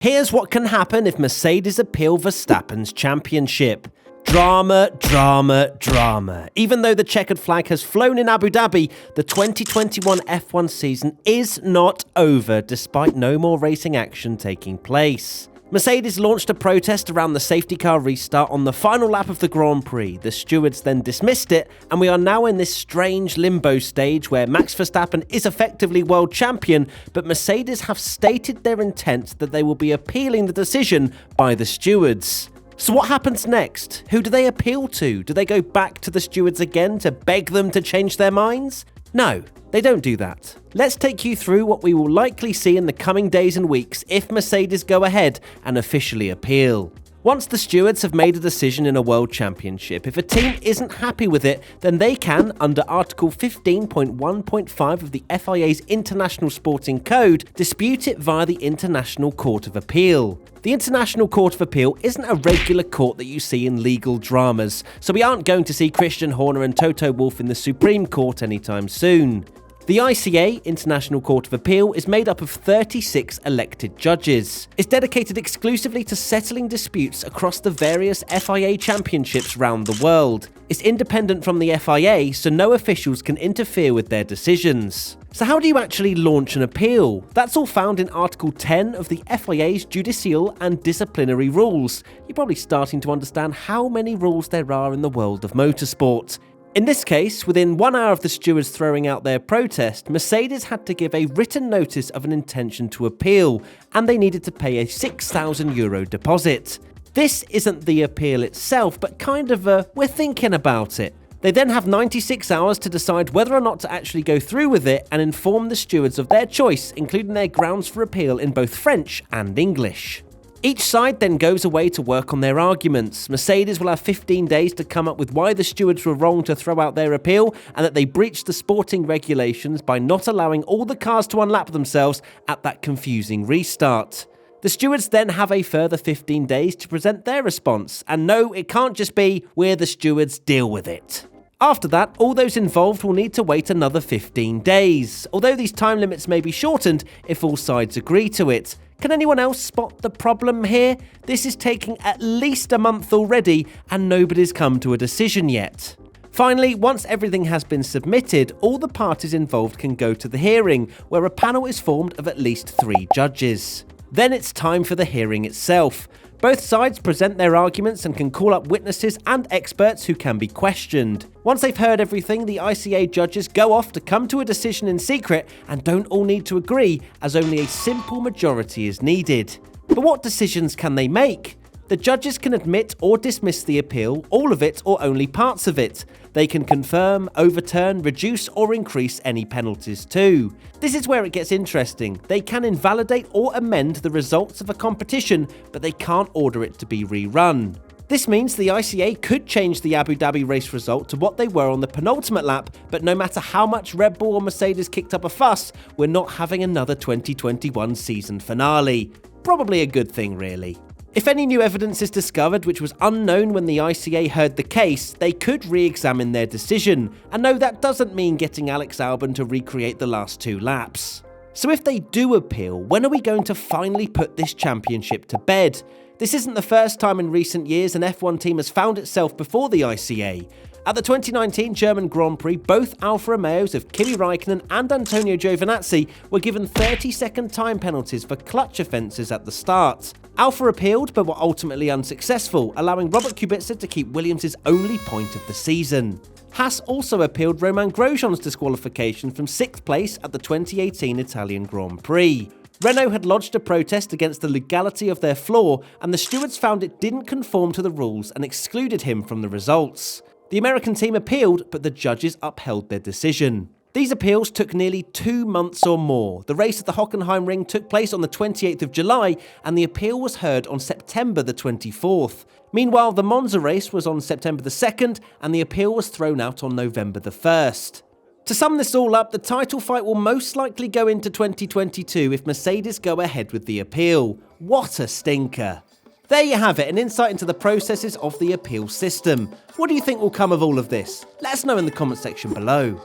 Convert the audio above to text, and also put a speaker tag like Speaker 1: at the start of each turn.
Speaker 1: Here's what can happen if Mercedes appeal Verstappen's championship. Drama, drama, drama. Even though the checkered flag has flown in Abu Dhabi, the 2021 F1 season is not over despite no more racing action taking place. Mercedes launched a protest around the safety car restart on the final lap of the Grand Prix. The stewards then dismissed it, and we are now in this strange limbo stage where Max Verstappen is effectively world champion, but Mercedes have stated their intent that they will be appealing the decision by the stewards. So what happens next? Who do they appeal to? Do they go back to the stewards again to beg them to change their minds? No, they don't do that. Let's take you through what we will likely see in the coming days and weeks if Mercedes go ahead and officially appeal. Once the stewards have made a decision in a world championship, if a team isn't happy with it, then they can, under Article 15.1.5 of the FIA's International Sporting Code, dispute it via the International Court of Appeal. The International Court of Appeal isn't a regular court that you see in legal dramas, so we aren't going to see Christian Horner and Toto Wolff in the Supreme Court anytime soon. The ICA, International Court of Appeal, is made up of 36 elected judges. It's dedicated exclusively to settling disputes across the various FIA championships around the world. It's independent from the FIA, so no officials can interfere with their decisions. So how do you actually launch an appeal? That's all found in Article 10 of the FIA's Judicial and Disciplinary Rules. You're probably starting to understand how many rules there are in the world of motorsport. In this case, within 1 hour of the stewards throwing out their protest, Mercedes had to give a written notice of an intention to appeal, and they needed to pay a €6,000 deposit. This isn't the appeal itself, but kind of we're thinking about it. They then have 96 hours to decide whether or not to actually go through with it and inform the stewards of their choice, including their grounds for appeal in both French and English. Each side then goes away to work on their arguments. Mercedes will have 15 days to come up with why the stewards were wrong to throw out their appeal and that they breached the sporting regulations by not allowing all the cars to unlap themselves at that confusing restart. The stewards then have a further 15 days to present their response, and no, it can't just be, we're the stewards, deal with it. After that, all those involved will need to wait another 15 days, although these time limits may be shortened if all sides agree to it. Can anyone else spot the problem here? This is taking at least a month already, and nobody's come to a decision yet. Finally, once everything has been submitted, all the parties involved can go to the hearing, where a panel is formed of at least 3 judges. Then it's time for the hearing itself. Both sides present their arguments and can call up witnesses and experts who can be questioned. Once they've heard everything, the ICA judges go off to come to a decision in secret and don't all need to agree, as only a simple majority is needed. But what decisions can they make? The judges can admit or dismiss the appeal, all of it or only parts of it. They can confirm, overturn, reduce or increase any penalties too. This is where it gets interesting. They can invalidate or amend the results of a competition, but they can't order it to be rerun. This means the ICA could change the Abu Dhabi race result to what they were on the penultimate lap, but no matter how much Red Bull or Mercedes kicked up a fuss, we're not having another 2021 season finale. Probably a good thing, really. If any new evidence is discovered which was unknown when the ICA heard the case, they could re-examine their decision. And no, that doesn't mean getting Alex Albon to recreate the last 2 laps. So if they do appeal, when are we going to finally put this championship to bed? This isn't the first time in recent years an F1 team has found itself before the ICA. At the 2019 German Grand Prix, both Alfa Romeos of Kimi Raikkonen and Antonio Giovinazzi were given 30-second time penalties for clutch offences at the start. Alfa appealed but were ultimately unsuccessful, allowing Robert Kubica to keep Williams' only point of the season. Haas also appealed Romain Grosjean's disqualification from 6th place at the 2018 Italian Grand Prix. Renault had lodged a protest against the legality of their floor, and the stewards found it didn't conform to the rules and excluded him from the results. The American team appealed, but the judges upheld their decision. These appeals took nearly 2 months or more. The race at the Hockenheim Ring took place on the 28th of July, and the appeal was heard on September the 24th. Meanwhile, the Monza race was on September the 2nd, and the appeal was thrown out on November the 1st. To sum this all up, the title fight will most likely go into 2022 if Mercedes go ahead with the appeal. What a stinker. There you have it, an insight into the processes of the appeal system. What do you think will come of all of this? Let us know in the comment section below.